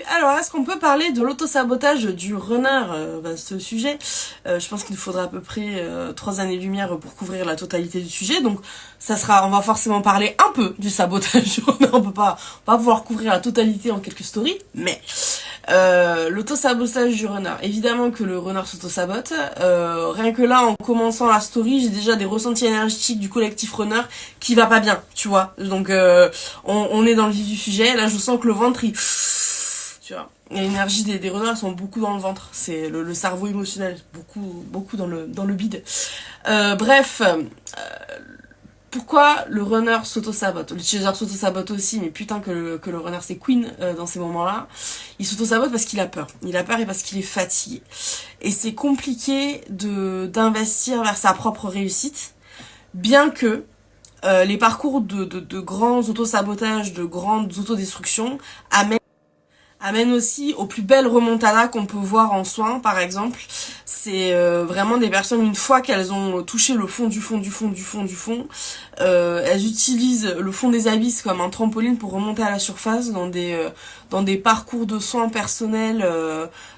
Alors, est-ce qu'on peut parler de l'autosabotage du runner, ce sujet? Je pense qu'il nous faudra à peu près 3 années-lumière pour couvrir la totalité du sujet. Donc, on va forcément parler un peu du sabotage du runner. On va pas pouvoir couvrir la totalité en quelques stories, mais l'autosabotage du runner. Évidemment que le runner s'autosabote. Rien que là, en commençant la story, j'ai déjà des ressentis énergétiques du collectif runner qui va pas bien, tu vois. Donc, on est dans le vif du sujet. Là, je sens que le ventre, tu vois. L'énergie des renards sont beaucoup dans le ventre, c'est le cerveau émotionnel, beaucoup dans le bide. Bref, pourquoi le runner s'auto-sabote? Le chaser s'auto-sabote aussi, mais putain que le runner c'est queen dans ces moments-là. Il s'auto-sabote parce qu'il a peur. Il a peur et parce qu'il est fatigué. Et c'est compliqué d'investir vers sa propre réussite, bien que les parcours de grands auto-sabotages, de grandes autodestructions amène aussi aux plus belles remontadas qu'on peut voir en soins, par exemple. C'est vraiment des personnes, une fois qu'elles ont touché le fond du fond du fond du fond du fond, elles utilisent le fond des abysses comme un trampoline pour remonter à la surface dans des parcours de soins personnels,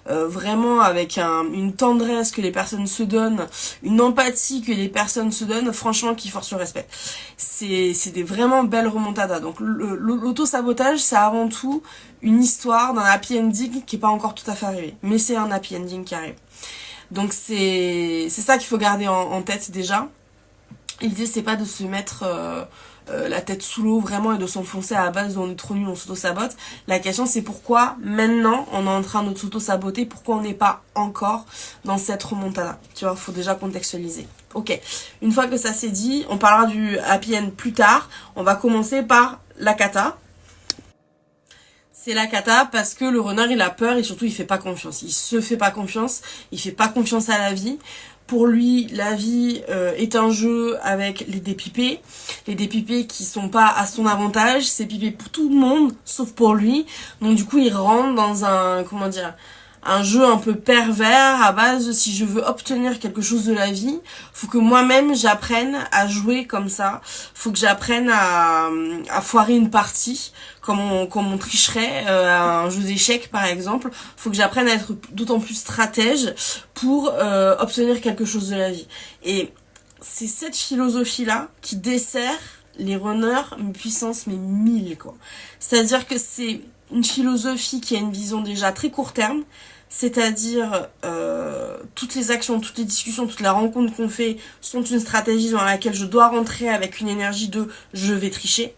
vraiment avec une tendresse que les personnes se donnent, une empathie que les personnes se donnent, franchement qui force le respect. C'est des vraiment belles remontadas. Donc l'auto-sabotage, c'est avant tout une histoire d'un happy ending qui est pas encore tout à fait arrivé. Mais c'est un happy ending qui arrive. Donc c'est ça qu'il faut garder en tête déjà. L'idée c'est pas de se mettre la tête sous l'eau vraiment et de s'enfoncer à la base où on est trop nul, on s'auto-sabote. La question c'est pourquoi maintenant on est en train de s'auto-saboter, pourquoi on n'est pas encore dans cette remontada. Tu vois, faut déjà contextualiser. Ok, une fois que ça c'est dit, on parlera du happy end plus tard. On va commencer par la cata. C'est la cata parce que le runner il a peur et surtout il fait pas confiance. Il se fait pas confiance, il fait pas confiance à la vie. Pour lui, la vie est un jeu avec les dépipés qui sont pas à son avantage, c'est pipé pour tout le monde sauf pour lui. Donc du coup, il rentre dans un jeu un peu pervers à base de si je veux obtenir quelque chose de la vie, faut que moi-même j'apprenne à jouer comme ça, faut que j'apprenne à foirer une partie comme on tricherait à un jeu d'échecs par exemple, faut que j'apprenne à être d'autant plus stratège pour obtenir quelque chose de la vie. Et c'est cette philosophie-là qui dessert les runners puissance mais 1000 quoi. C'est-à-dire que c'est une philosophie qui a une vision déjà très court terme, c'est-à-dire toutes les actions, toutes les discussions, toutes les rencontres qu'on fait sont une stratégie dans laquelle je dois rentrer avec une énergie de je vais tricher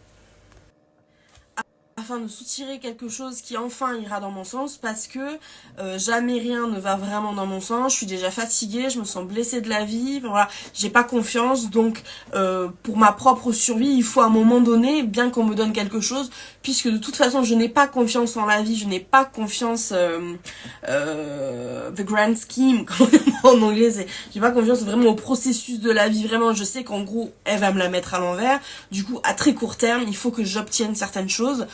afin de soutirer quelque chose qui enfin ira dans mon sens parce que jamais rien ne va vraiment dans mon sens, je suis déjà fatiguée, je me sens blessée de la vie, voilà, j'ai pas confiance donc pour ma propre survie il faut à un moment donné bien qu'on me donne quelque chose puisque de toute façon je n'ai pas confiance en la vie, je n'ai pas confiance the grand scheme comme on dit en anglais, j'ai pas confiance vraiment au processus de la vie, vraiment je sais qu'en gros elle va me la mettre à l'envers, du coup à très court terme il faut que j'obtienne certaines choses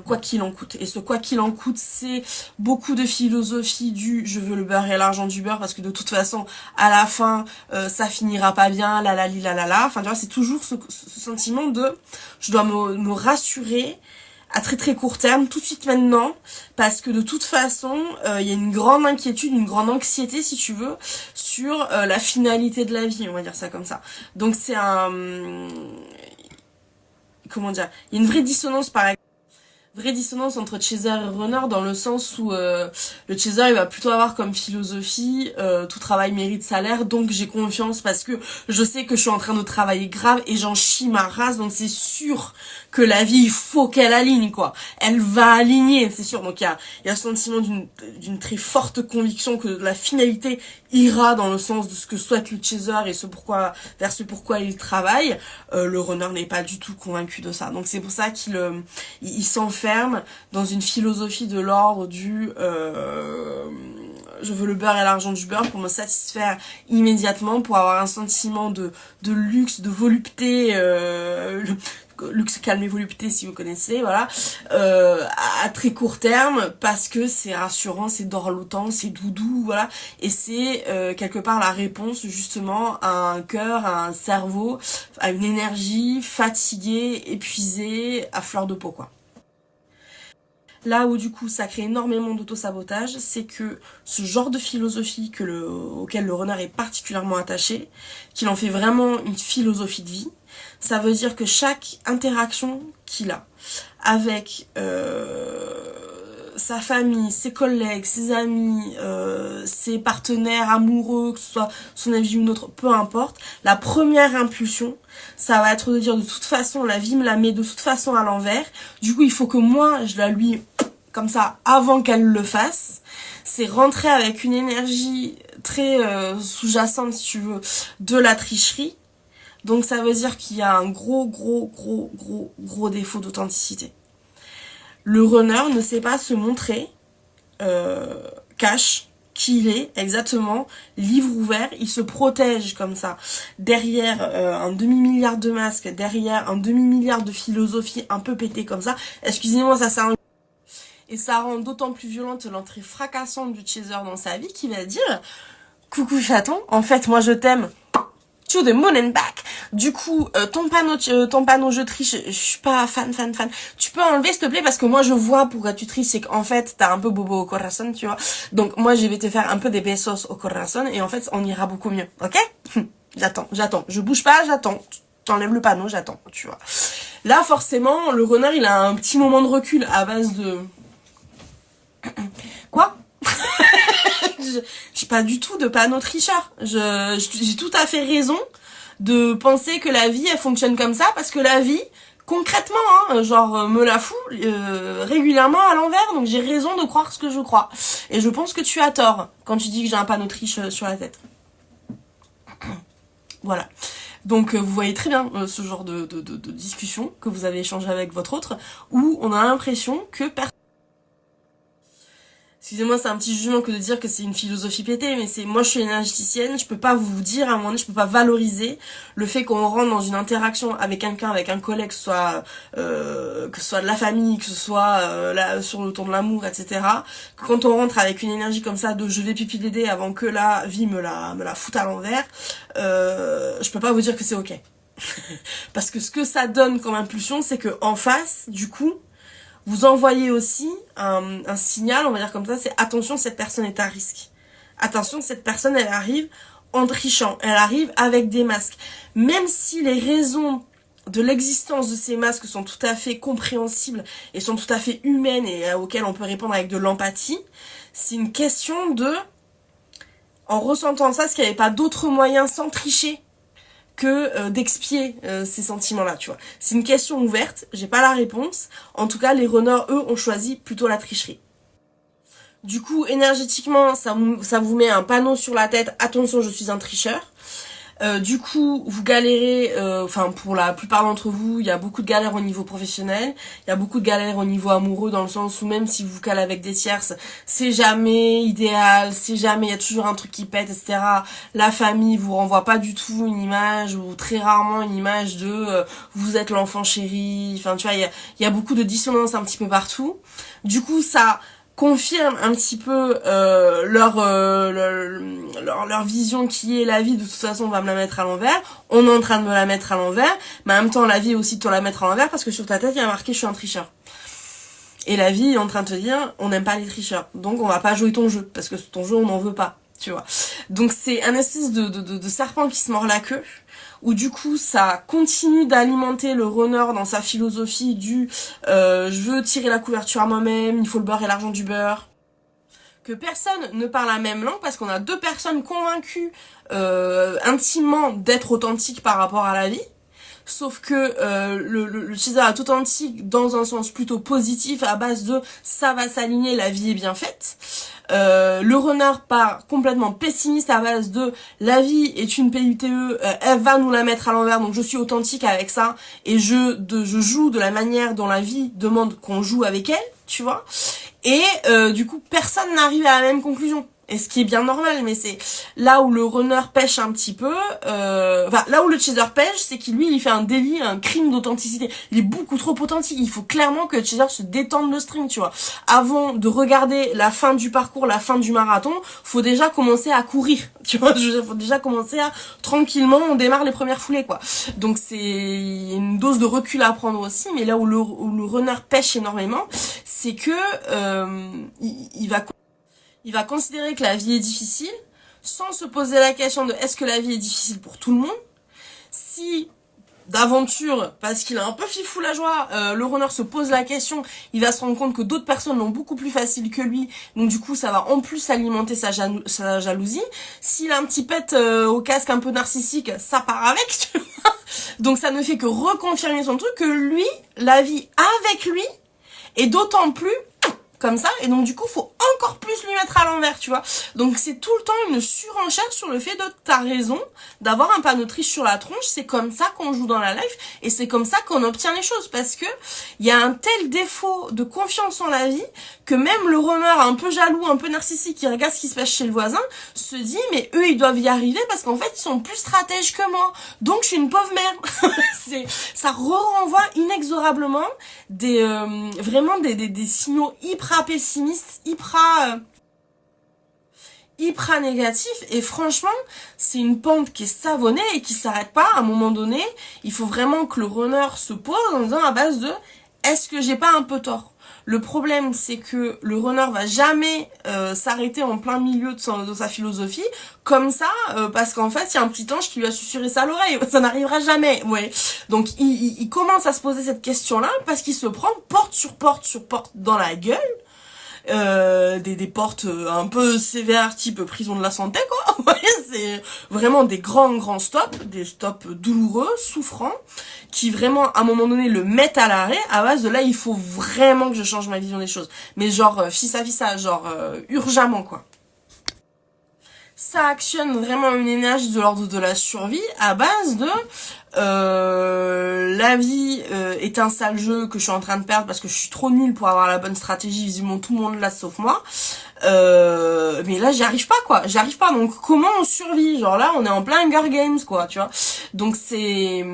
quoi qu'il en coûte. Et ce quoi qu'il en coûte, c'est beaucoup de philosophie du je veux le beurre et l'argent du beurre parce que de toute façon, à la fin, ça finira pas bien, la la li la la la. Enfin, tu vois, c'est toujours ce sentiment de je dois me rassurer à très très court terme, tout de suite maintenant, parce que de toute façon, il y a une grande inquiétude, une grande anxiété, si tu veux, sur la finalité de la vie, on va dire ça comme ça. Donc c'est comment dire, il y a une vraie dissonance par exemple. Vraie dissonance entre chaser et runner dans le sens où le chaser il va plutôt avoir comme philosophie tout travail mérite salaire, donc j'ai confiance parce que je sais que je suis en train de travailler grave et j'en chie ma race, donc c'est sûr que la vie il faut qu'elle aligne quoi, elle va aligner c'est sûr. Donc il y a ce sentiment d'une très forte conviction que la finalité ira dans le sens de ce que souhaite le chaser et vers ce pourquoi il travaille. Le runner n'est pas du tout convaincu de ça, donc c'est pour ça il s'enferme dans une philosophie de l'ordre du je veux le beurre et l'argent du beurre pour me satisfaire immédiatement, pour avoir un sentiment de luxe, de volupté, luxe calme et volupté si vous connaissez, voilà, à très court terme parce que c'est rassurant, c'est dorlotant, c'est doudou, voilà, et c'est quelque part la réponse justement à un cœur, à un cerveau, à une énergie fatiguée, épuisée, à fleur de peau quoi. Là où du coup ça crée énormément d'auto-sabotage, c'est que ce genre de philosophie auquel le renard est particulièrement attaché, qu'il en fait vraiment une philosophie de vie, ça veut dire que chaque interaction qu'il a avec sa famille, ses collègues, ses amis, ses partenaires amoureux, que ce soit son avis ou une autre, peu importe, la première impulsion, ça va être de dire de toute façon, la vie me la met de toute façon à l'envers, du coup il faut que moi je la lui comme ça avant qu'elle le fasse. C'est rentrer avec une énergie très sous-jacente, si tu veux, de la tricherie. Donc ça veut dire qu'il y a un gros défaut d'authenticité. Le runner ne sait pas se montrer cash qui il est exactement, livre ouvert, il se protège comme ça derrière un demi-milliard de masques, derrière un demi-milliard de philosophies un peu pétées comme ça. Excusez-moi, ça c'est un... Et ça rend d'autant plus violente l'entrée fracassante du chaser dans sa vie qui va dire « Coucou chaton, en fait moi je t'aime, to the moon and back. Du coup, ton panneau je triche, je suis pas fan. Tu peux enlever s'il te plaît parce que moi je vois pourquoi tu triches, c'est qu'en fait t'as un peu bobo au corazon, tu vois. Donc moi je vais te faire un peu des besos au corazon et en fait on ira beaucoup mieux, ok? J'attends. Je bouge pas, j'attends. T'enlèves le panneau, j'attends, tu vois. Là forcément, le renard il a un petit moment de recul à base de... Quoi? J'ai pas du tout de panneau tricheur. J'ai tout à fait raison de penser que la vie elle fonctionne comme ça parce que la vie concrètement genre me la fout régulièrement à l'envers, donc j'ai raison de croire ce que je crois et je pense que tu as tort quand tu dis que j'ai un panneau triche sur la tête. Voilà. Donc vous voyez très bien ce genre de discussion que vous avez échangé avec votre autre où on a l'impression que personne... Excusez-moi, c'est un petit jugement que de dire que c'est une philosophie pétée, mais c'est moi je suis énergéticienne, je peux pas vous dire à un moment donné, je peux pas valoriser le fait qu'on rentre dans une interaction avec quelqu'un, avec un collègue, que ce soit de la famille, que ce soit sur le ton de l'amour, etc. Que quand on rentre avec une énergie comme ça de je vais pipi d'aider avant que la vie me la foute à l'envers, je peux pas vous dire que c'est ok. Parce que ce que ça donne comme impulsion, c'est que en face, du coup, vous envoyez aussi un signal, on va dire comme ça, c'est attention, cette personne est à risque. Attention, cette personne, elle arrive en trichant, elle arrive avec des masques. Même si les raisons de l'existence de ces masques sont tout à fait compréhensibles et sont tout à fait humaines et auxquelles on peut répondre avec de l'empathie, c'est une question de, en ressentant ça, est-ce qu'il n'y avait pas d'autres moyens sans tricher que d'expier ces sentiments-là, tu vois. C'est une question ouverte, j'ai pas la réponse. En tout cas, les runners, eux, ont choisi plutôt la tricherie. Du coup, énergétiquement, ça vous met un panneau sur la tête, attention, je suis un tricheur. Du coup, vous galérez, enfin pour la plupart d'entre vous, il y a beaucoup de galères au niveau professionnel, il y a beaucoup de galères au niveau amoureux dans le sens où même si vous calez avec des tierces, c'est jamais idéal, c'est jamais, il y a toujours un truc qui pète, etc. La famille vous renvoie pas du tout une image ou très rarement une image de vous êtes l'enfant chéri, enfin tu vois, il y a beaucoup de dissonance un petit peu partout. Du coup, ça confirme un petit peu leur vision qui est la vie de toute façon on va me la mettre à l'envers, on est en train de me la mettre à l'envers, mais en même temps la vie est aussi de te la mettre à l'envers parce que sur ta tête il y a marqué je suis un tricheur. Et la vie est en train de te dire on n'aime pas les tricheurs, donc on va pas jouer ton jeu parce que ton jeu on n'en veut pas, tu vois. Donc c'est un espèce de serpent qui se mord la queue, où du coup ça continue d'alimenter le runner dans sa philosophie du je veux tirer la couverture à moi-même, il faut le beurre et l'argent du beurre. Que personne ne parle la même langue parce qu'on a deux personnes convaincues intimement d'être authentiques par rapport à la vie. Sauf que le chaser est authentique dans un sens plutôt positif à base de ça va s'aligner, la vie est bien faite. Le renard part complètement pessimiste à base de la vie est une PUTE, elle va nous la mettre à l'envers, donc je suis authentique avec ça et je joue de la manière dont la vie demande qu'on joue avec elle, tu vois. Et du coup personne n'arrive à la même conclusion. Et ce qui est bien normal, mais c'est là où le runner pêche un petit peu, enfin, là où le chaser pêche, c'est qu'il lui, il fait un délit, un crime d'authenticité. Il est beaucoup trop authentique. Il faut clairement que le chaser se détende le string, tu vois. Avant de regarder la fin du parcours, la fin du marathon, faut déjà commencer à courir, tu vois. Faut déjà commencer à, tranquillement, on démarre les premières foulées, quoi. Donc c'est une dose de recul à prendre aussi, mais là où le runner pêche énormément, c'est que, il va considérer que la vie est difficile, sans se poser la question de est-ce que la vie est difficile pour tout le monde. Si d'aventure, parce qu'il a un peu fifou la joie, le runner se pose la question, il va se rendre compte que d'autres personnes l'ont beaucoup plus facile que lui, donc du coup ça va en plus alimenter sa jalousie. S'il a un petit pet au casque un peu narcissique, ça part avec, tu vois. Donc ça ne fait que reconfirmer son truc, que lui, la vie avec lui, est d'autant plus comme ça, et donc du coup faut encore plus lui mettre à l'envers, tu vois. Donc c'est tout le temps une surenchère sur le fait de t'as raison d'avoir un panneau triche sur la tronche, c'est comme ça qu'on joue dans la life, et c'est comme ça qu'on obtient les choses, parce que il y a un tel défaut de confiance en la vie que même le runner un peu jaloux, un peu narcissique, qui regarde ce qui se passe chez le voisin, se dit mais eux ils doivent y arriver parce qu'en fait ils sont plus stratèges que moi, donc je suis une pauvre merde. Ça renvoie inexorablement vraiment des signaux hyper pessimiste, hyper négatif, et franchement c'est une pente qui est savonnée et qui s'arrête pas. À un moment donné il faut vraiment que le runner se pose en disant à base de est-ce que j'ai pas un peu tort. Le problème c'est que le runner va jamais s'arrêter en plein milieu de sa philosophie comme ça, parce qu'en fait il y a un petit ange qui lui a susurré ça à l'oreille, ça n'arrivera jamais, ouais. Donc il commence à se poser cette question là parce qu'il se prend porte sur porte sur porte dans la gueule, des portes un peu sévères type prison de la santé, quoi. Vous voyez, c'est vraiment des grands stops, des stops douloureux, souffrants, qui vraiment à un moment donné le mettent à l'arrêt. À base de là il faut vraiment que je change ma vision des choses, mais genre fissa, genre urgemment, quoi. Ça actionne vraiment une énergie de l'ordre de la survie à base de la vie est un sale jeu que je suis en train de perdre parce que je suis trop nulle pour avoir la bonne stratégie, visiblement tout le monde l'a sauf moi, mais là j'y arrive pas, quoi, j'arrive pas, donc comment on survit, genre là on est en plein Hunger Games, quoi, tu vois. Donc c'est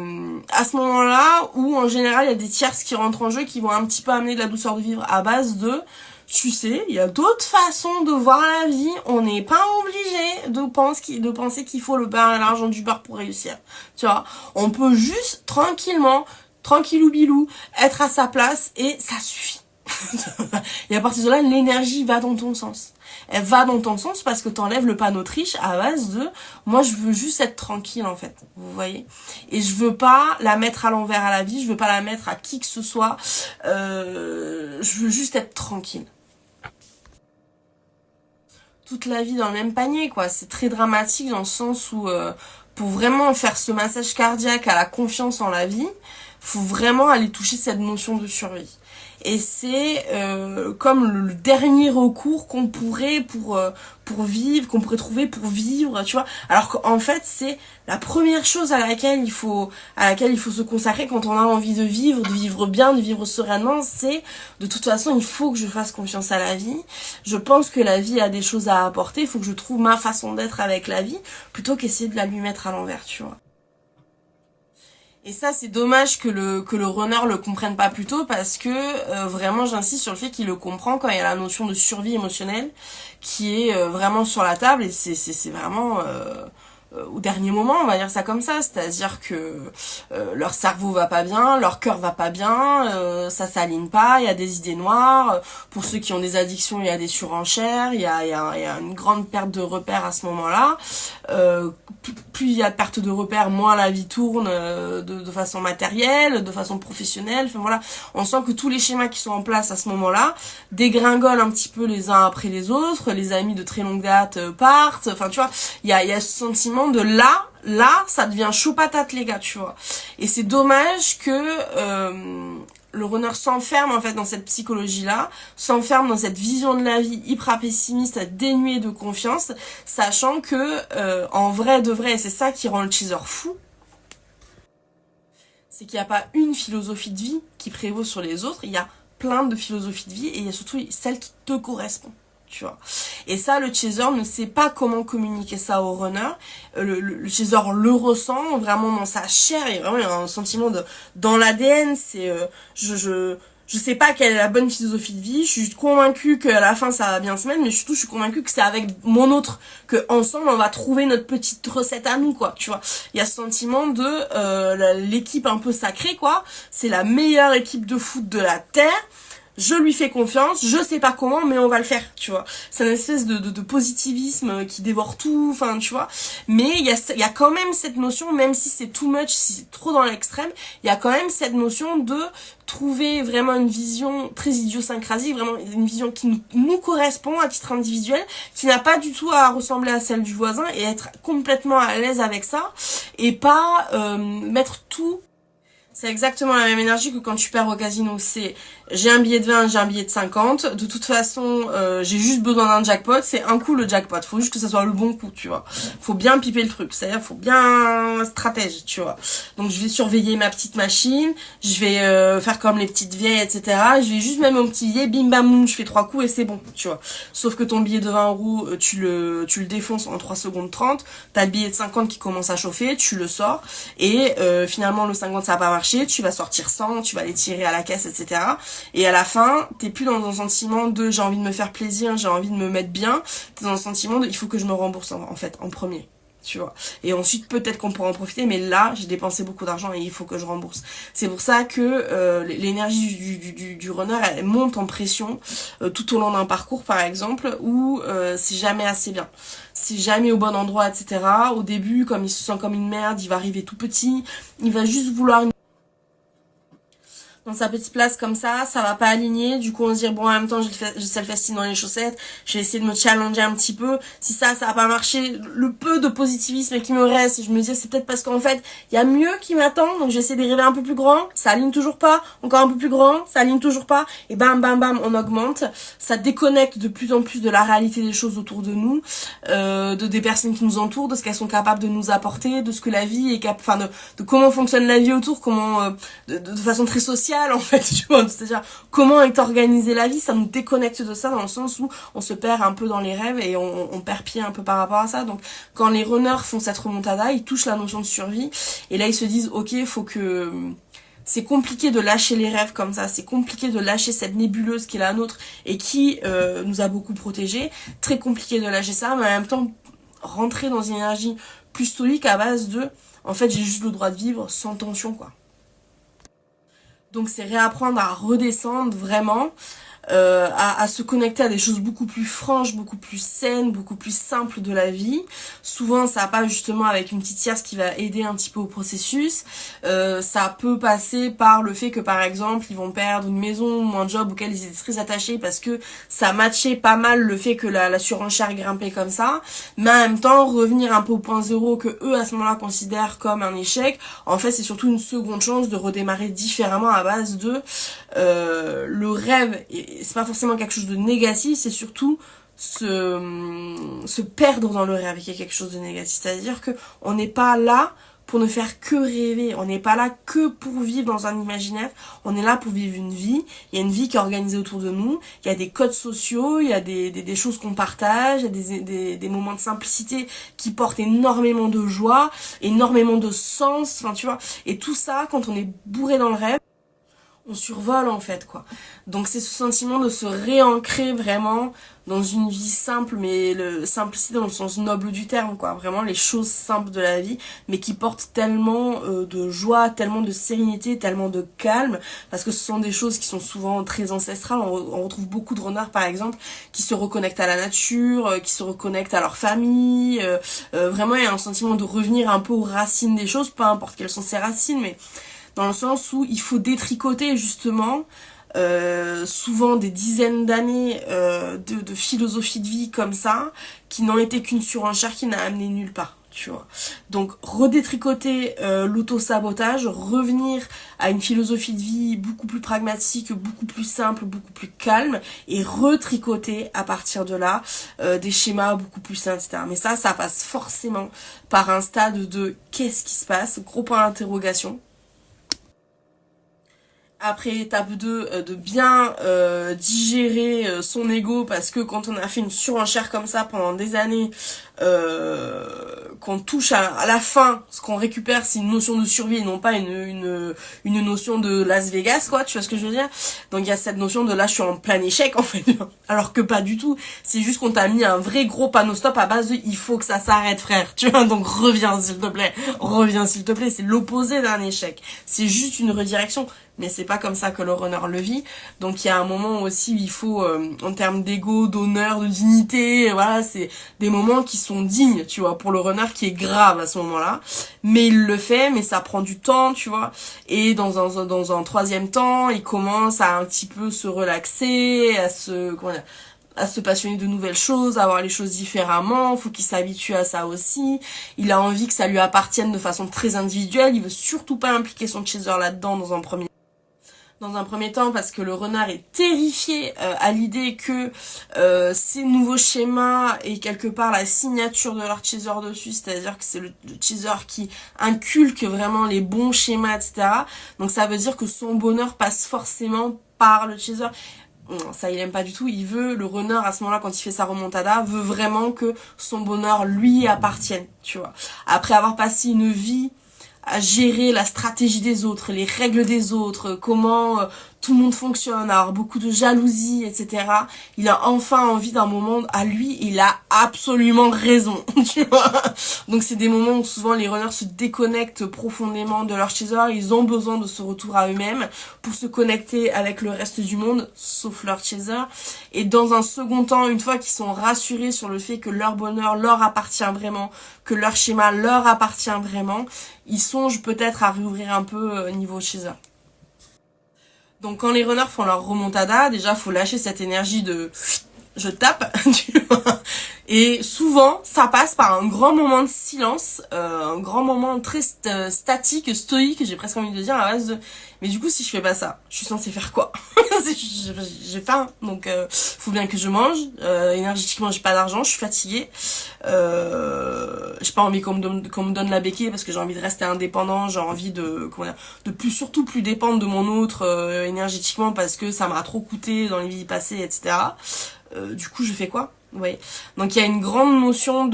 à ce moment là où en général il y a des tierces qui rentrent en jeu qui vont un petit peu amener de la douceur de vivre à base de tu sais, il y a d'autres façons de voir la vie. On n'est pas obligé de penser qu'il faut le beurre et l'argent du beurre pour réussir. Tu vois, on peut juste tranquillou bilou, être à sa place et ça suffit. Et à partir de là, l'énergie va dans ton sens. Elle va dans ton sens parce que t'enlèves le panneau triche à base de moi je veux juste être tranquille, en fait, vous voyez, et je veux pas la mettre à l'envers à la vie, je veux pas la mettre à qui que ce soit, je veux juste être tranquille. Toute la vie dans le même panier, quoi. C'est très dramatique dans le sens où pour vraiment faire ce massage cardiaque à la confiance en la vie, faut vraiment aller toucher cette notion de survie. Et c'est comme le dernier recours qu'on pourrait pour vivre, qu'on pourrait trouver pour vivre, tu vois. Alors qu'en fait, c'est la première chose à laquelle il faut se consacrer quand on a envie de vivre bien, de vivre sereinement. C'est de toute façon, il faut que je fasse confiance à la vie. Je pense que la vie a des choses à apporter. Il faut que je trouve ma façon d'être avec la vie plutôt qu'essayer de la lui mettre à l'envers, tu vois. Et ça, c'est dommage que le runner le comprenne pas plus tôt parce que vraiment, j'insiste sur le fait qu'il le comprend quand il y a la notion de survie émotionnelle qui est vraiment sur la table, et c'est vraiment au dernier moment, on va dire ça comme ça, c'est-à-dire que leur cerveau va pas bien, leur cœur va pas bien, ça s'aligne pas, il y a des idées noires, pour ceux qui ont des addictions il y a des surenchères, il y a une grande perte de repères à ce moment-là, plus il y a de perte de repères, moins la vie tourne de façon matérielle, de façon professionnelle, enfin voilà, on sent que tous les schémas qui sont en place à ce moment-là dégringolent un petit peu les uns après les autres, les amis de très longue date partent, enfin tu vois, il y a ce sentiment de là, ça devient chaud patate, les gars, tu vois. Et c'est dommage que le runner s'enferme en fait dans cette psychologie-là, s'enferme dans cette vision de la vie hyper pessimiste, dénuée de confiance, sachant que en vrai de vrai, et c'est ça qui rend le chaser fou, c'est qu'il n'y a pas une philosophie de vie qui prévaut sur les autres, il y a plein de philosophies de vie et il y a surtout celle qui te correspond. tu vois. Et ça, le chaser ne sait pas comment communiquer ça au runner. Le chaser le ressent vraiment dans sa chair, et vraiment il y a un sentiment de dans l'ADN, c'est je sais pas quelle est la bonne philosophie de vie, je suis convaincue qu'à la fin ça va bien se mettre, mais surtout je suis convaincue que c'est avec mon autre que ensemble on va trouver notre petite recette à nous, quoi, tu vois. Il y a ce sentiment de l'équipe un peu sacrée, quoi. C'est la meilleure équipe de foot de la Terre. Je lui fais confiance, je sais pas comment, mais on va le faire, tu vois. C'est une espèce de positivisme qui dévore tout, enfin, tu vois. Mais il y a quand même cette notion, même si c'est too much, si c'est trop dans l'extrême, il y a quand même cette notion de trouver vraiment une vision très idiosyncrasique, vraiment une vision qui nous correspond à titre individuel, qui n'a pas du tout à ressembler à celle du voisin, et être complètement à l'aise avec ça, et pas mettre tout. C'est exactement la même énergie que quand tu perds au casino. C'est j'ai un billet de 20, j'ai un billet de 50. De toute façon, j'ai juste besoin d'un jackpot. C'est un coup le jackpot. Faut juste que ça soit le bon coup, tu vois. Faut bien piper le truc. C'est-à-dire, faut bien stratège, tu vois. Donc je vais surveiller ma petite machine. Je vais faire comme les petites vieilles, etc. Je vais juste mettre mon petit billet, bim bam boum, je fais 3 coups et c'est bon, tu vois. Sauf que ton billet de 20 €, tu le défonces en 3 secondes 30. T'as le billet de 50 qui commence à chauffer, tu le sors. Et finalement, le 50, ça va pas marcher. Tu vas sortir 100, tu vas les tirer à la caisse, etc. Et à la fin, t'es plus dans un sentiment de j'ai envie de me faire plaisir, j'ai envie de me mettre bien. T'es dans un sentiment de il faut que je me rembourse en fait, en premier. Tu vois. Et ensuite, peut-être qu'on pourra en profiter, mais là, j'ai dépensé beaucoup d'argent et il faut que je rembourse. C'est pour ça que l'énergie du runner, elle monte en pression tout au long d'un parcours, par exemple, où c'est jamais assez bien. C'est jamais au bon endroit, etc. Au début, comme il se sent comme une merde, il va arriver tout petit, il va juste vouloir dans sa petite place comme ça va pas aligner, du coup on se dit bon en même temps j'ai le self-esteem dans les chaussettes, je vais essayer de me challenger un petit peu, si ça va pas marcher, le peu de positivisme qui me reste, je me dis c'est peut-être parce qu'en fait il y a mieux qui m'attend, donc j'essaie d'arriver un peu plus grand, ça aligne toujours pas, encore un peu plus grand, ça aligne toujours pas, et bam bam bam on augmente, ça déconnecte de plus en plus de la réalité des choses autour de nous, des personnes qui nous entourent, de ce qu'elles sont capables de nous apporter, de ce que la vie est capable, de comment fonctionne la vie autour, comment de façon très sociale en fait, tu vois, c'est-à-dire comment est organisée la vie, ça nous déconnecte de ça dans le sens où on se perd un peu dans les rêves et on perd pied un peu par rapport à ça. Donc quand les runners font cette remontada, ils touchent la notion de survie et là ils se disent ok, faut que c'est compliqué de lâcher les rêves comme ça, c'est compliqué de lâcher cette nébuleuse qui est la nôtre et qui nous a beaucoup protégés, très compliqué de lâcher ça, mais en même temps rentrer dans une énergie plus stoïque à base de en fait j'ai juste le droit de vivre sans tension, quoi. Donc c'est réapprendre à redescendre vraiment, à se connecter à des choses beaucoup plus franches, beaucoup plus saines, beaucoup plus simples de la vie. Souvent ça passe justement avec une petite tierce qui va aider un petit peu au processus. Ça peut passer par le fait que par exemple ils vont perdre une maison ou un job auquel ils étaient très attachés parce que ça matchait pas mal le fait que la surenchère grimpait comme ça, mais en même temps revenir un peu au point zéro que eux à ce moment-là considèrent comme un échec. En fait c'est surtout une seconde chance de redémarrer différemment à base de le rêve. C'est pas forcément quelque chose de négatif, c'est surtout se perdre dans le rêve qui est quelque chose de négatif. C'est-à-dire que on n'est pas là pour ne faire que rêver, on n'est pas là que pour vivre dans un imaginaire, on est là pour vivre une vie, il y a une vie qui est organisée autour de nous, il y a des codes sociaux, il y a des choses qu'on partage, il y a des moments de simplicité qui portent énormément de joie, énormément de sens, enfin tu vois, et tout ça, quand on est bourré dans le rêve, on survole en fait, quoi. Donc c'est ce sentiment de se réancrer vraiment dans une vie simple, mais le simplicité dans le sens noble du terme, quoi. Vraiment les choses simples de la vie, mais qui portent tellement de joie, tellement de sérénité, tellement de calme, parce que ce sont des choses qui sont souvent très ancestrales. On retrouve beaucoup de renards par exemple qui se reconnectent à la nature, qui se reconnectent à leur famille. Vraiment il y a un sentiment de revenir un peu aux racines des choses, peu importe quelles sont ces racines, mais dans le sens où il faut détricoter justement souvent des dizaines d'années de philosophie de vie comme ça, qui n'ont été qu'une surenchère qui n'a amené nulle part, tu vois. Donc redétricoter l'auto-sabotage, revenir à une philosophie de vie beaucoup plus pragmatique, beaucoup plus simple, beaucoup plus calme, et retricoter à partir de là des schémas beaucoup plus sains, etc. Mais ça passe forcément par un stade de qu'est-ce qui se passe, gros point d'interrogation. Après étape 2, de bien digérer son ego, parce que quand on a fait une surenchère comme ça pendant des années, qu'on touche à la fin, ce qu'on récupère c'est une notion de survie et non pas une notion de Las Vegas, quoi, tu vois ce que je veux dire. Donc il y a cette notion de là je suis en plein échec en fait, alors que pas du tout, c'est juste qu'on t'a mis un vrai gros panneau stop à base de il faut que ça s'arrête frère, tu vois, donc reviens s'il te plaît, c'est l'opposé d'un échec, c'est juste une redirection. Mais c'est pas comme ça que le runner le vit. Donc il y a un moment aussi où il faut, en termes d'ego, d'honneur, de dignité, voilà, c'est des moments qui sont dignes, tu vois, pour le runner qui est grave à ce moment-là. Mais il le fait, mais ça prend du temps, tu vois. Et dans un troisième temps, il commence à un petit peu se relaxer, à se passionner de nouvelles choses, à voir les choses différemment, faut qu'il s'habitue à ça aussi. Il a envie que ça lui appartienne de façon très individuelle, il veut surtout pas impliquer son chaser là-dedans dans un premier temps parce que le renard est terrifié à l'idée que ces nouveaux schémas et quelque part la signature de leur chaser dessus, c'est-à-dire que c'est le chaser qui inculque vraiment les bons schémas, etc. Donc ça veut dire que son bonheur passe forcément par le chaser. Non, ça il aime pas du tout, il veut, le runner à ce moment-là quand il fait sa remontada, veut vraiment que son bonheur lui appartienne, tu vois. Après avoir passé une vie à gérer la stratégie des autres, les règles des autres, comment tout le monde fonctionne, avoir beaucoup de jalousie, etc. Il a enfin envie d'un moment à lui, il a absolument raison, tu vois. Donc c'est des moments où souvent les runners se déconnectent profondément de leur chaser, ils ont besoin de ce retour à eux-mêmes pour se connecter avec le reste du monde, sauf leur chaser. Et dans un second temps, une fois qu'ils sont rassurés sur le fait que leur bonheur leur appartient vraiment, que leur schéma leur appartient vraiment, ils songent peut-être à réouvrir un peu niveau chaser. Donc quand les runners font leur remontada, déjà faut lâcher cette énergie de je tape, tu vois. Et souvent, ça passe par un grand moment de silence, un grand moment très statique, stoïque, j'ai presque envie de dire, à base de mais du coup, si je fais pas ça, je suis censée faire quoi? J'ai faim, donc faut bien que je mange. Énergétiquement, j'ai pas d'argent, je suis fatiguée. J'ai pas envie qu'on me donne la béquille parce que j'ai envie de rester indépendant, j'ai envie de surtout plus dépendre de mon autre énergétiquement parce que ça m'a trop coûté dans les vies passées, etc. Du coup, je fais quoi? Ouais. Donc il y a une grande notion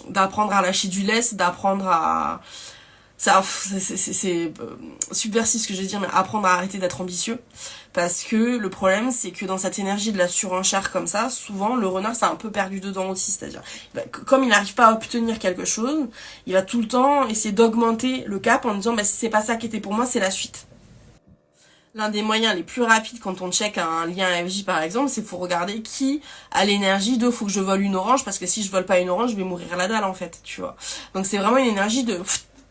d'apprendre à lâcher du lest, d'apprendre à c'est subversif ce que je veux dire, mais apprendre à arrêter d'être ambitieux, parce que le problème c'est que dans cette énergie de la surenchère comme ça, souvent le runner s'est un peu perdu dedans aussi, c'est-à-dire comme il n'arrive pas à obtenir quelque chose, il va tout le temps essayer d'augmenter le cap en disant bah si c'est pas ça qui était pour moi, c'est la suite. L'un des moyens les plus rapides quand on check un lien FJ par exemple, c'est pour regarder qui a l'énergie de faut que je vole une orange parce que si je vole pas une orange, je vais mourir à la dalle en fait, tu vois. Donc c'est vraiment une énergie de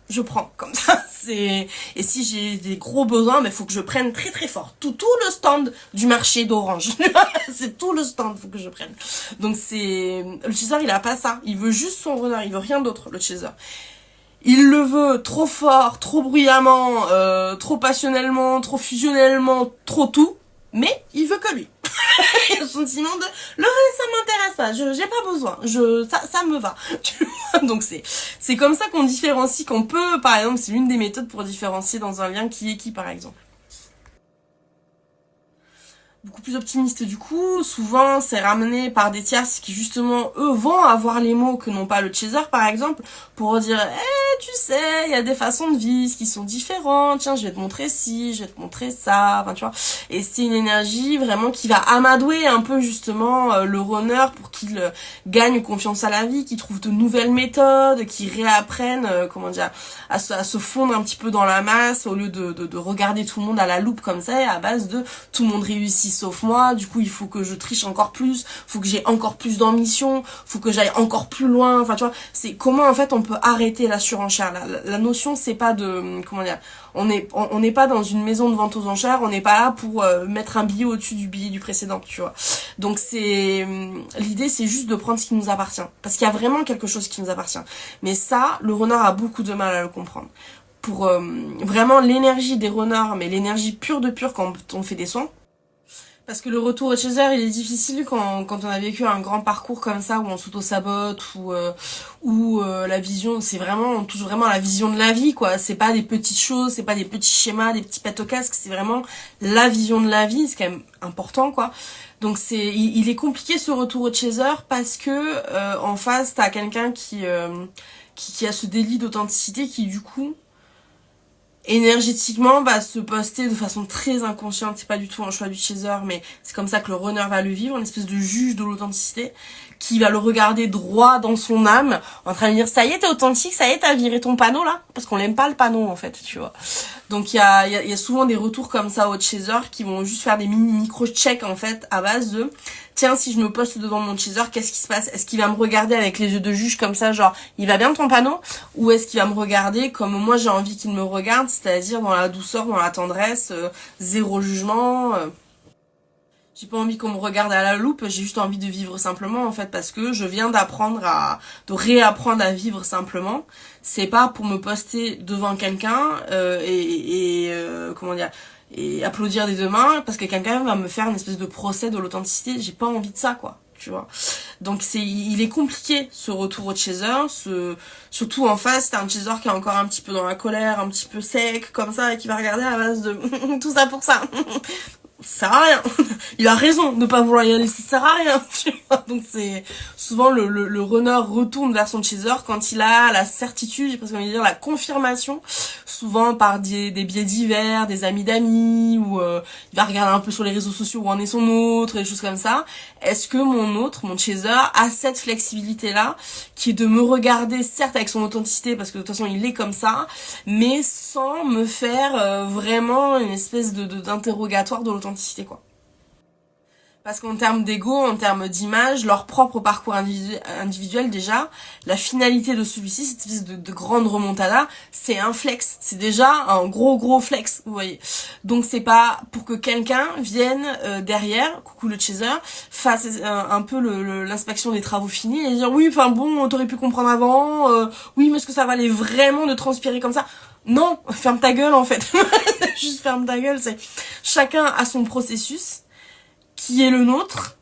je prends comme ça, et si j'ai des gros besoins, mais faut que je prenne très très fort tout le stand du marché d'orange. C'est tout le stand faut que je prenne. Donc c'est le chaser, il a pas ça, il veut juste son runner, il veut rien d'autre le chaser. Il le veut trop fort, trop bruyamment, trop passionnellement, trop fusionnellement, trop tout, mais il veut que lui. Il y a le sentiment de le reste ça m'intéresse pas, j'ai pas besoin, ça me va. Donc c'est comme ça qu'on différencie, qu'on peut, par exemple, c'est l'une des méthodes pour différencier dans un lien qui est qui par exemple. Beaucoup plus optimiste du coup, souvent c'est ramené par des tierces qui justement eux vont avoir les mots que n'ont pas le chaser par exemple, pour dire tu sais il y a des façons de vivre qui sont différentes, tiens je vais te montrer ci, je vais te montrer ça, enfin tu vois, et c'est une énergie vraiment qui va amadouer un peu justement le runner pour qu'il gagne confiance à la vie, qu'il trouve de nouvelles méthodes, qu'il réapprenne comment dire à se fondre un petit peu dans la masse au lieu de regarder tout le monde à la loupe comme ça, et à base de tout le monde réussit sauf moi, du coup il faut que je triche encore plus, faut que j'ai encore plus d'ambition, faut que j'aille encore plus loin, enfin tu vois, c'est comment en fait on peut arrêter la surenchère. La notion c'est pas de, comment dire, on n'est pas dans une maison de vente aux enchères, on n'est pas là pour mettre un billet au-dessus du billet du précédent, tu vois. Donc l'idée c'est juste de prendre ce qui nous appartient, parce qu'il y a vraiment quelque chose qui nous appartient. Mais ça, le renard a beaucoup de mal à le comprendre. Pour vraiment l'énergie des renards, mais l'énergie pure de pure quand on fait des soins, Parce que le retour au chaser, il est difficile quand on a vécu un grand parcours comme ça, où on s'auto-sabote, la vision, c'est vraiment, on touche vraiment à la vision de la vie, quoi. C'est pas des petites choses, c'est pas des petits schémas, des petits pets au casque, c'est vraiment la vision de la vie, c'est quand même important, quoi. Donc il est compliqué ce retour au chaser parce que, en face, t'as quelqu'un qui a ce délit d'authenticité qui, du coup, énergétiquement va se poster de façon très inconsciente, c'est pas du tout un choix du chaser, mais c'est comme ça que le runner va le vivre, une espèce de juge de l'authenticité qui va le regarder droit dans son âme en train de dire ça y est t'es authentique, ça y est t'as viré ton panneau là, parce qu'on l'aime pas le panneau en fait, tu vois. Donc il y a souvent des retours comme ça aux chasers qui vont juste faire des micro-checks en fait à base de tiens, si je me poste devant mon chaser, qu'est-ce qui se passe? Est-ce qu'il va me regarder avec les yeux de juge comme ça, genre, il va bien ton panneau? Ou est-ce qu'il va me regarder comme moi j'ai envie qu'il me regarde, c'est-à-dire dans la douceur, dans la tendresse, zéro jugement J'ai pas envie qu'on me regarde à la loupe, j'ai juste envie de vivre simplement en fait, parce que je viens de réapprendre à vivre simplement. C'est pas pour me poster devant quelqu'un comment dire, et applaudir des deux mains parce que quelqu'un va me faire une espèce de procès de l'authenticité. J'ai pas envie de ça, quoi, tu vois. Donc il est compliqué ce retour au chaser, surtout en face t'as un chaser qui est encore un petit peu dans la colère, un petit peu sec comme ça et qui va regarder à la base de tout ça pour ça. Ça sert à rien. Il a raison de ne pas vouloir y aller, ça sert à rien, tu vois. Donc c'est souvent le runner retourne vers son chaser quand il a la certitude, j'ai presque envie de dire la confirmation, souvent par des biais divers, des amis d'amis, ou il va regarder un peu sur les réseaux sociaux où en est son autre, et des choses comme ça. Est-ce que mon chaser, a cette flexibilité-là, qui est de me regarder, certes avec son authenticité, parce que de toute façon il est comme ça, mais sans me faire vraiment une espèce d'interrogatoire de l'authenticité, quoi. Parce qu'en termes d'ego, en termes d'image, leur propre parcours individuel déjà, la finalité de celui-ci, cette espèce de grande remontada, c'est un flex. C'est déjà un gros flex, vous voyez. Donc c'est pas pour que quelqu'un vienne derrière, coucou le chaser, fasse un peu l'inspection des travaux finis et dire oui, enfin bon, t'aurais pu comprendre avant, oui, mais est-ce que ça valait vraiment de transpirer comme ça? Non, ferme ta gueule en fait. Juste ferme ta gueule, c'est chacun a son processus qui est le nôtre.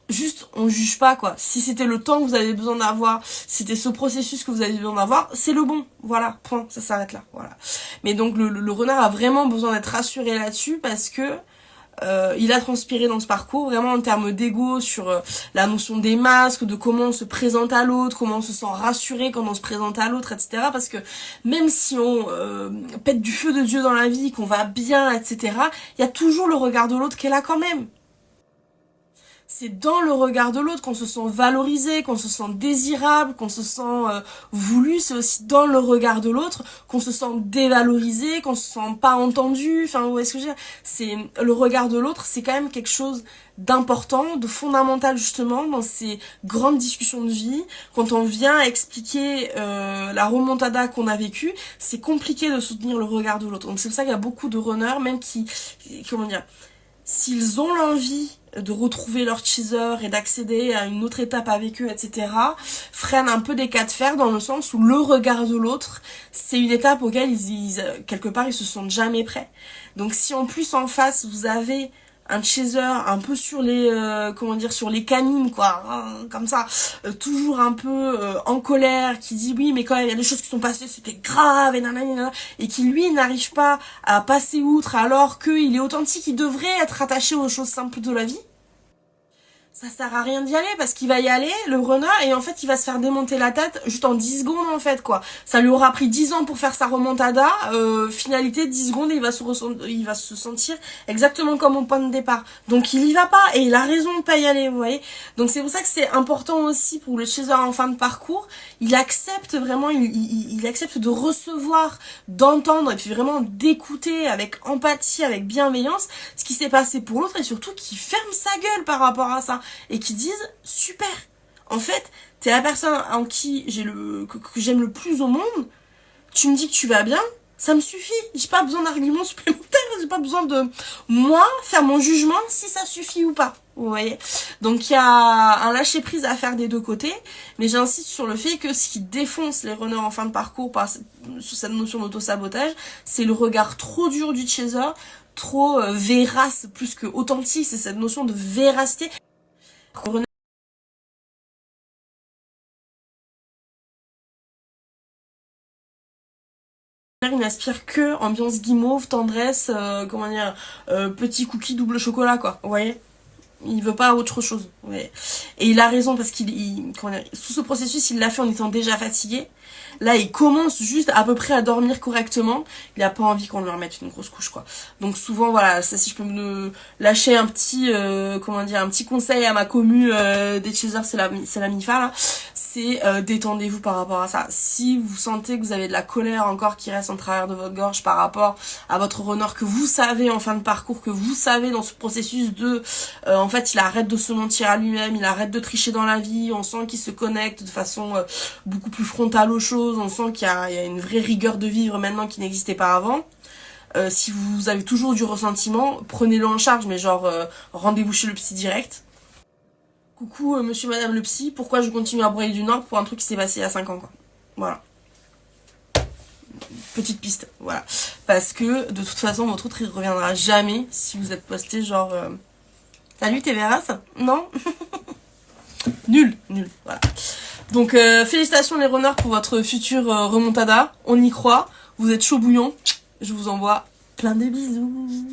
Juste, on juge pas, quoi. Si c'était le temps que vous avez besoin d'avoir, si c'était ce processus que vous avez besoin d'avoir, c'est le bon. Voilà, point, ça s'arrête là, voilà. Mais donc le renard a vraiment besoin d'être rassuré là-dessus parce que il a transpiré dans ce parcours, vraiment en termes d'ego, sur la notion des masques, de comment on se présente à l'autre, comment on se sent rassuré quand on se présente à l'autre, etc. Parce que même si on pète du feu de Dieu dans la vie, qu'on va bien, etc., il y a toujours le regard de l'autre qui est là quand même. C'est dans le regard de l'autre qu'on se sent valorisé, qu'on se sent désirable, qu'on se sent voulu. C'est aussi dans le regard de l'autre qu'on se sent dévalorisé, qu'on se sent pas entendu. Enfin, où est-ce que je veux dire ? C'est le regard de l'autre, c'est quand même quelque chose d'important, de fondamental justement dans ces grandes discussions de vie. Quand on vient expliquer la remontada qu'on a vécue, c'est compliqué de soutenir le regard de l'autre. Donc c'est pour ça qu'il y a beaucoup de runners, même comment dire, s'ils ont l'envie de retrouver leur teaser et d'accéder à une autre étape avec eux, etc., freinent un peu des cas de fer dans le sens où le regard de l'autre, c'est une étape auquel quelque part, ils se sentent jamais prêts. Donc si en plus en face, vous avez un chaser un peu sur les sur les canines, quoi, hein, comme ça, toujours un peu en colère, qui dit oui mais quand même il y a des choses qui sont passées, c'était grave et nanana, et qui lui n'arrive pas à passer outre alors qu'il est authentique, il devrait être attaché aux choses simples de la vie. Ça sert à rien d'y aller parce qu'il va y aller, le runner, et en fait il va se faire démonter la tête juste en 10 secondes en fait, quoi. Ça lui aura pris 10 ans pour faire sa remontada, finalité 10 secondes et il va se sentir exactement comme au point de départ. Donc il y va pas et il a raison de pas y aller, vous voyez. Donc c'est pour ça que c'est important aussi pour le chaser en fin de parcours, il accepte vraiment, il accepte de recevoir, d'entendre et puis vraiment d'écouter avec empathie, avec bienveillance ce qui s'est passé pour l'autre et surtout qu'il ferme sa gueule par rapport à ça. Et qui disent super, en fait t'es la personne en qui que j'aime le plus au monde, tu me dis que tu vas bien, ça me suffit, j'ai pas besoin d'arguments supplémentaires, j'ai pas besoin de moi faire mon jugement si ça suffit ou pas, vous voyez. Donc il y a un lâcher prise à faire des deux côtés, mais j'insiste sur le fait que ce qui défonce les runners en fin de parcours sur cette notion d'auto-sabotage, c'est le regard trop dur du chaser, trop vérace plus que authentique, c'est cette notion de véracité. Il n'aspire que ambiance guimauve, tendresse, comment dire, petit cookie double chocolat quoi, vous voyez. Il veut pas autre chose. Ouais. Et il a raison parce comment dire, sous ce processus, il l'a fait en étant déjà fatigué. Là, il commence juste à peu près à dormir correctement. Il a pas envie qu'on lui remette une grosse couche, quoi. Donc souvent, voilà, ça, si je peux me lâcher un petit, comment dire, un petit conseil à ma commu des chasers, c'est la MIFA là, c'est détendez-vous par rapport à ça. Si vous sentez que vous avez de la colère encore qui reste en travers de votre gorge par rapport à votre runner que vous savez en fin de parcours, que vous savez dans ce processus de, en fait, il arrête de se mentir à lui-même, il arrête de tricher dans la vie, on sent qu'il se connecte de façon beaucoup plus frontale aux choses, on sent qu'il y a une vraie rigueur de vivre maintenant qui n'existait pas avant. Si vous avez toujours du ressentiment, prenez-le en charge, mais genre, rendez-vous chez le psy direct. Coucou monsieur madame le psy, pourquoi je continue à broyer du Nord pour un truc qui s'est passé il y a 5 ans quoi. Voilà. Petite piste, voilà. Parce que de toute façon votre autre il reviendra jamais si vous êtes posté genre salut t'es vérace. Non. Nul, voilà. Donc félicitations les runners pour votre future remontada. On y croit, vous êtes chaud bouillon. Je vous envoie plein de bisous.